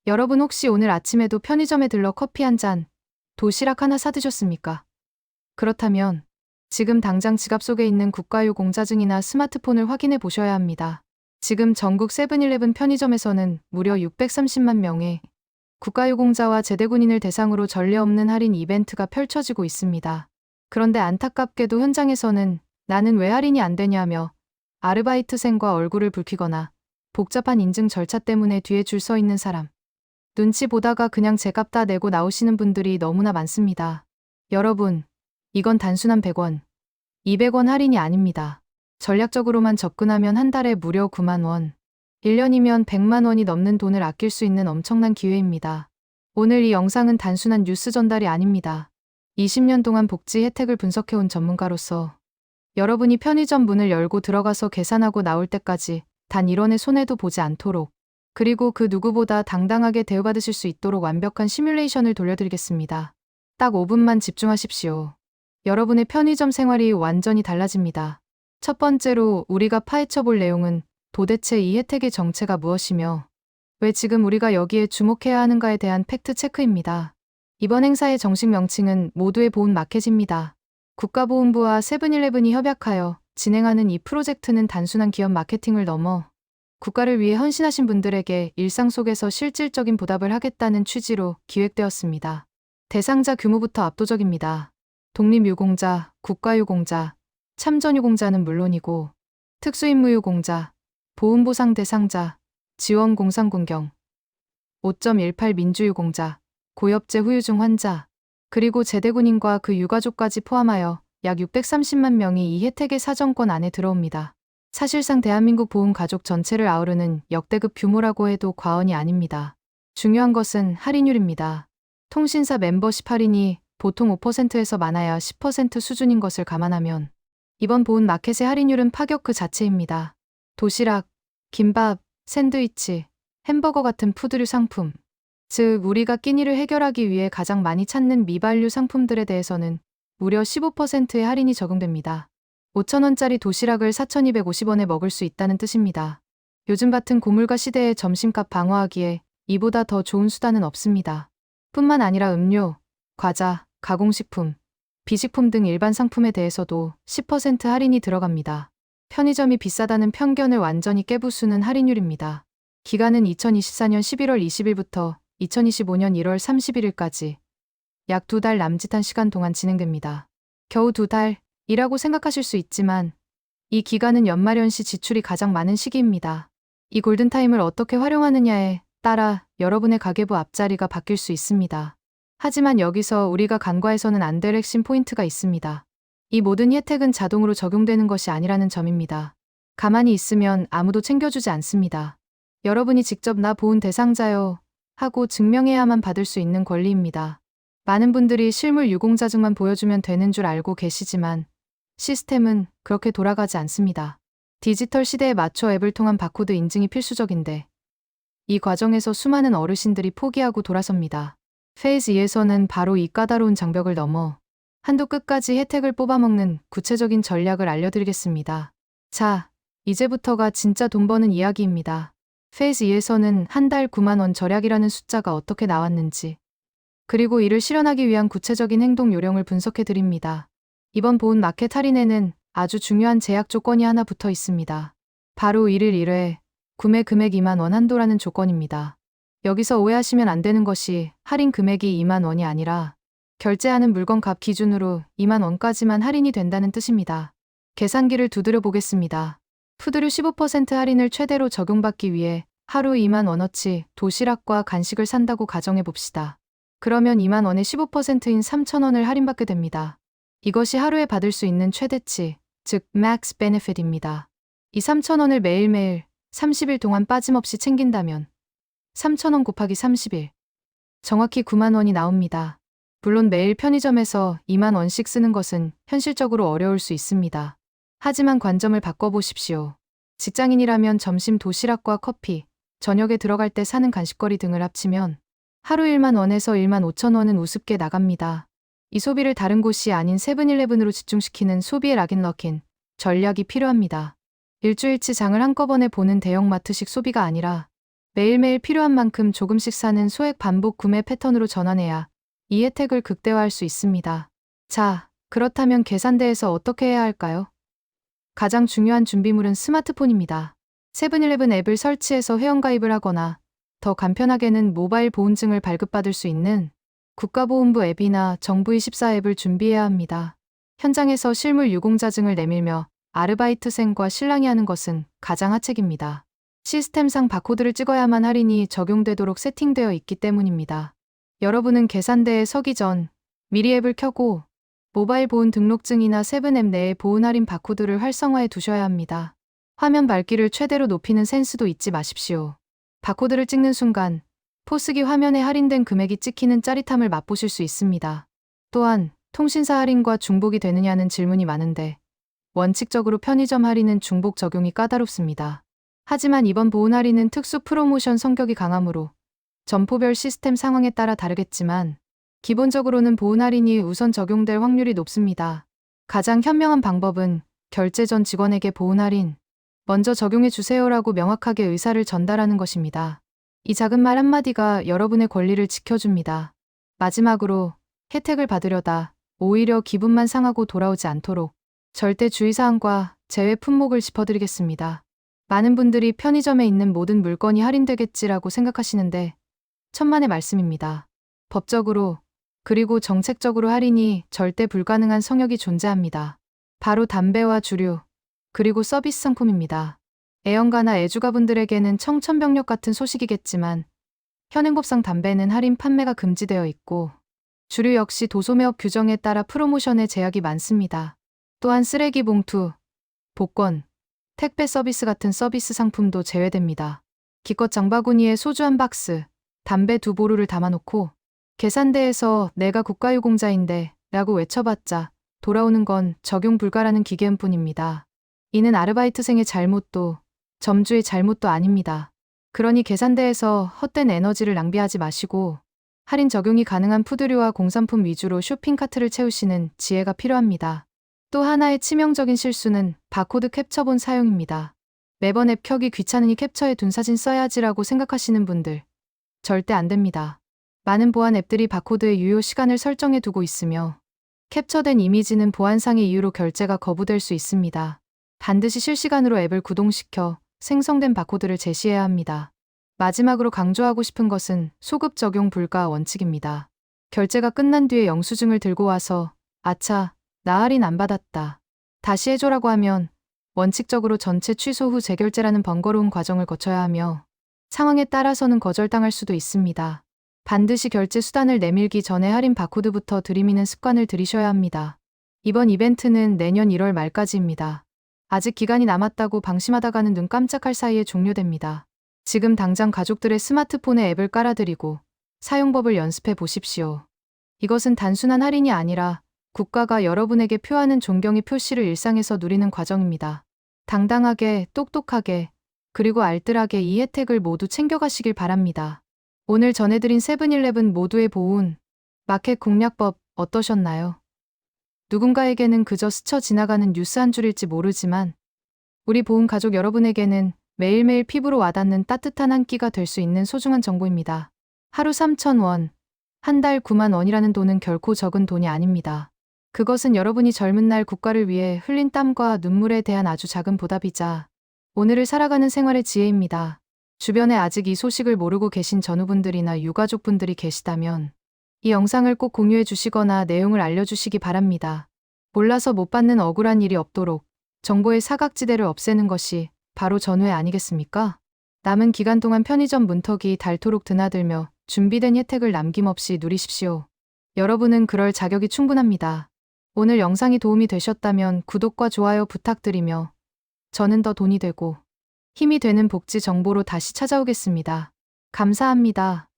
여러분 혹시 오늘 아침에도 편의점에 들러 커피 한 잔, 도시락 하나 사드셨습니까? 그렇다면 지금 당장 지갑 속에 있는 국가유 공자증이나 스마트폰을 확인해 보셔야 합니다. 지금 전국 세븐일레븐 편의점에서는 무려 630만 명의 국가유공자와 제대군인을 대상으로 전례 없는 할인 이벤트가 펼쳐지고 있습니다. 그런데 안타깝게도 현장에서는 나는 왜 할인이 안 되냐며 아르바이트생과 얼굴을 붉히거나 복잡한 인증 절차 때문에 뒤에 줄 서 있는 사람, 눈치 보다가 그냥 제값 다 내고 나오시는 분들이 너무나 많습니다. 여러분, 이건 단순한 100원, 200원 할인이 아닙니다. 전략적으로만 접근하면 한 달에 무려 9만 원, 1년이면 100만 원이 넘는 돈을 아낄 수 있는 엄청난 기회입니다. 오늘 이 영상은 단순한 뉴스 전달이 아닙니다. 20년 동안 복지 혜택을 분석해온 전문가로서 여러분이 편의점 문을 열고 들어가서 계산하고 나올 때까지 단 1원의 손해도 보지 않도록, 그리고 그 누구보다 당당하게 대우받으실 수 있도록 완벽한 시뮬레이션을 돌려드리겠습니다. 딱 5분만 집중하십시오. 여러분의 편의점 생활이 완전히 달라집니다. 첫 번째로 우리가 파헤쳐 볼 내용은 도대체 이 혜택의 정체가 무엇이며 왜 지금 우리가 여기에 주목해야 하는가에 대한 팩트 체크입니다. 이번 행사의 정식 명칭은 모두의 보훈 마켓입니다. 국가보훈부와 세븐일레븐이 협약하여 진행하는 이 프로젝트는 단순한 기업 마케팅을 넘어 국가를 위해 헌신하신 분들에게 일상 속에서 실질적인 보답을 하겠다는 취지로 기획되었습니다. 대상자 규모부터 압도적입니다. 독립유공자, 국가유공자, 참전유공자는 물론이고 특수임무유공자, 보훈보상 대상자, 지원공상군경, 5.18 민주유공자, 고엽제 후유증 환자, 그리고 제대군인과 그 유가족까지 포함하여 약 630만 명이 이 혜택의 사정권 안에 들어옵니다. 사실상 대한민국 보훈가족 전체를 아우르는 역대급 규모라고 해도 과언이 아닙니다. 중요한 것은 할인율입니다. 통신사 멤버십 할인이 보통 5%에서 많아야 10% 수준인 것을 감안하면 이번 보훈 마켓의 할인율은 파격 그 자체입니다. 도시락, 김밥, 샌드위치, 햄버거 같은 푸드류 상품, 즉 우리가 끼니를 해결하기 위해 가장 많이 찾는 미발류 상품들에 대해서는 무려 15%의 할인이 적용됩니다. 5,000원짜리 도시락을 4,250원에 먹을 수 있다는 뜻입니다. 요즘 같은 고물가 시대에 점심값 방어하기에 이보다 더 좋은 수단은 없습니다. 뿐만 아니라 음료, 과자, 가공식품, 비식품 등 일반 상품에 대해서도 10% 할인이 들어갑니다. 편의점이 비싸다는 편견을 완전히 깨부수는 할인율입니다. 기간은 2024년 11월 20일부터 2025년 1월 31일까지 약 2달 남짓한 시간 동안 진행됩니다. 겨우 2달이라고 생각하실 수 있지만 이 기간은 연말연시 지출이 가장 많은 시기입니다. 이 골든타임을 어떻게 활용하느냐에 따라 여러분의 가계부 앞자리가 바뀔 수 있습니다. 하지만 여기서 우리가 간과해서는 안 될 핵심 포인트가 있습니다. 이 모든 혜택은 자동으로 적용되는 것이 아니라는 점입니다. 가만히 있으면 아무도 챙겨주지 않습니다. 여러분이 직접 나 보훈 대상자요 하고 증명해야만 받을 수 있는 권리입니다. 많은 분들이 실물 유공자증만 보여주면 되는 줄 알고 계시지만 시스템은 그렇게 돌아가지 않습니다. 디지털 시대에 맞춰 앱을 통한 바코드 인증이 필수적인데 이 과정에서 수많은 어르신들이 포기하고 돌아섭니다. 페이즈 2에서는 바로 이 까다로운 장벽을 넘어 한도 끝까지 혜택을 뽑아먹는 구체적인 전략을 알려드리겠습니다. 자, 이제부터가 진짜 돈 버는 이야기입니다. 페이즈 2에서는 한 달 9만 원 절약이라는 숫자가 어떻게 나왔는지, 그리고 이를 실현하기 위한 구체적인 행동 요령을 분석해 드립니다. 이번 보훈 마켓 할인에는 아주 중요한 제약 조건이 하나 붙어 있습니다. 바로 1일 1회, 구매 금액 2만 원 한도라는 조건입니다. 여기서 오해하시면 안 되는 것이 할인 금액이 2만 원이 아니라 결제하는 물건 값 기준으로 2만 원까지만 할인이 된다는 뜻입니다. 계산기를 두드려 보겠습니다. 푸드류 15% 할인을 최대로 적용받기 위해 하루 2만 원어치 도시락과 간식을 산다고 가정해 봅시다. 그러면 2만 원의 15%인 3,000원을 할인받게 됩니다. 이것이 하루에 받을 수 있는 최대치, 즉 max benefit입니다. 이 3,000원을 매일매일 30일 동안 빠짐없이 챙긴다면 3,000원 곱하기 30일, 정확히 9만 원이 나옵니다. 물론 매일 편의점에서 2만 원씩 쓰는 것은 현실적으로 어려울 수 있습니다. 하지만 관점을 바꿔보십시오. 직장인이라면 점심 도시락과 커피, 저녁에 들어갈 때 사는 간식거리 등을 합치면 하루 1만 원에서 1만 5천 원은 우습게 나갑니다. 이 소비를 다른 곳이 아닌 세븐일레븐으로 집중시키는 소비의 락인럭인 전략이 필요합니다. 일주일치 장을 한꺼번에 보는 대형마트식 소비가 아니라 매일매일 필요한 만큼 조금씩 사는 소액 반복 구매 패턴으로 전환해야 이 혜택을 극대화할 수 있습니다. 자, 그렇다면 계산대에서 어떻게 해야 할까요? 가장 중요한 준비물은 스마트폰입니다. 세븐일레븐 앱을 설치해서 회원가입을 하거나 더 간편하게는 모바일 보온증을 발급받을 수 있는 국가보훈부 앱이나 정부24 앱을 준비해야 합니다. 현장에서 실물 유공자증을 내밀며 아르바이트생과 실랑이 하는 것은 가장 하책입니다. 시스템상 바코드를 찍어야만 할인이 적용되도록 세팅되어 있기 때문입니다. 여러분은 계산대에 서기 전 미리 앱을 켜고 모바일 보온 등록증이나 세븐앱 내에 보온 할인 바코드를 활성화해 두셔야 합니다. 화면 밝기를 최대로 높이는 센스도 잊지 마십시오. 바코드를 찍는 순간 포스기 화면에 할인된 금액이 찍히는 짜릿함을 맛보실 수 있습니다. 또한 통신사 할인과 중복이 되느냐는 질문이 많은데 원칙적으로 편의점 할인은 중복 적용이 까다롭습니다. 하지만 이번 보온 할인은 특수 프로모션 성격이 강하므로 점포별 시스템 상황에 따라 다르겠지만 기본적으로는 보온 할인이 우선 적용될 확률이 높습니다. 가장 현명한 방법은 결제 전 직원에게 보온 할인 먼저 적용해 주세요라고 명확하게 의사를 전달하는 것입니다. 이 작은 말 한마디가 여러분의 권리를 지켜줍니다. 마지막으로 혜택을 받으려다 오히려 기분만 상하고 돌아오지 않도록 절대 주의사항과 제외 품목을 짚어드리겠습니다. 많은 분들이 편의점에 있는 모든 물건이 할인되겠지라고 생각하시는데 천만의 말씀입니다. 법적으로 그리고 정책적으로 할인이 절대 불가능한 성역이 존재합니다. 바로 담배와 주류, 그리고 서비스 상품입니다. 애연가나 애주가분들에게는 청천벽력 같은 소식이겠지만 현행법상 담배는 할인 판매가 금지되어 있고 주류 역시 도소매업 규정에 따라 프로모션에 제약이 많습니다. 또한 쓰레기 봉투, 복권, 택배 서비스 같은 서비스 상품도 제외됩니다. 기껏 장바구니에 소주 한 박스, 담배 2보루를 담아놓고 계산대에서 내가 국가유공자인데 라고 외쳐봤자 돌아오는 건 적용 불가라는 기계음뿐입니다. 이는 아르바이트생의 잘못도 점주의 잘못도 아닙니다. 그러니 계산대에서 헛된 에너지를 낭비하지 마시고 할인 적용이 가능한 푸드류와 공산품 위주로 쇼핑카트를 채우시는 지혜가 필요합니다. 또 하나의 치명적인 실수는 바코드 캡처본 사용입니다. 매번 앱 켜기 귀찮으니 캡처해 둔 사진 써야지라고 생각하시는 분들 절대 안 됩니다. 많은 보안 앱들이 바코드의 유효 시간을 설정해 두고 있으며 캡처된 이미지는 보안상의 이유로 결제가 거부될 수 있습니다. 반드시 실시간으로 앱을 구동시켜 생성된 바코드를 제시해야 합니다. 마지막으로 강조하고 싶은 것은 소급 적용 불가 원칙입니다. 결제가 끝난 뒤에 영수증을 들고 와서 아차, 나 할인 안 받았다. 다시 해줘라고 하면 원칙적으로 전체 취소 후 재결제라는 번거로운 과정을 거쳐야 하며 상황에 따라서는 거절당할 수도 있습니다. 반드시 결제 수단을 내밀기 전에 할인 바코드부터 들이미는 습관을 들이셔야 합니다. 이번 이벤트는 내년 1월 말까지입니다. 아직 기간이 남았다고 방심하다가는 눈 깜짝할 사이에 종료됩니다. 지금 당장 가족들의 스마트폰에 앱을 깔아드리고 사용법을 연습해 보십시오. 이것은 단순한 할인이 아니라 국가가 여러분에게 표하는 존경의 표시를 일상에서 누리는 과정입니다. 당당하게, 똑똑하게, 그리고 알뜰하게 이 혜택을 모두 챙겨가시길 바랍니다. 오늘 전해드린 세븐일레븐 모두의 보온, 마켓 공략법 어떠셨나요? 누군가에게는 그저 스쳐 지나가는 뉴스 한 줄일지 모르지만 우리 보온 가족 여러분에게는 매일매일 피부로 와닿는 따뜻한 한 끼가 될 수 있는 소중한 정보입니다. 하루 3,000원, 한 달 9만 원이라는 돈은 결코 적은 돈이 아닙니다. 그것은 여러분이 젊은 날 국가를 위해 흘린 땀과 눈물에 대한 아주 작은 보답이자 오늘을 살아가는 생활의 지혜입니다. 주변에 아직 이 소식을 모르고 계신 전우분들이나 유가족분들이 계시다면 이 영상을 꼭 공유해 주시거나 내용을 알려주시기 바랍니다. 몰라서 못 받는 억울한 일이 없도록 정보의 사각지대를 없애는 것이 바로 전우회 아니겠습니까? 남은 기간 동안 편의점 문턱이 닳도록 드나들며 준비된 혜택을 남김없이 누리십시오. 여러분은 그럴 자격이 충분합니다. 오늘 영상이 도움이 되셨다면 구독과 좋아요 부탁드리며 저는 더 돈이 되고 힘이 되는 복지 정보로 다시 찾아오겠습니다. 감사합니다.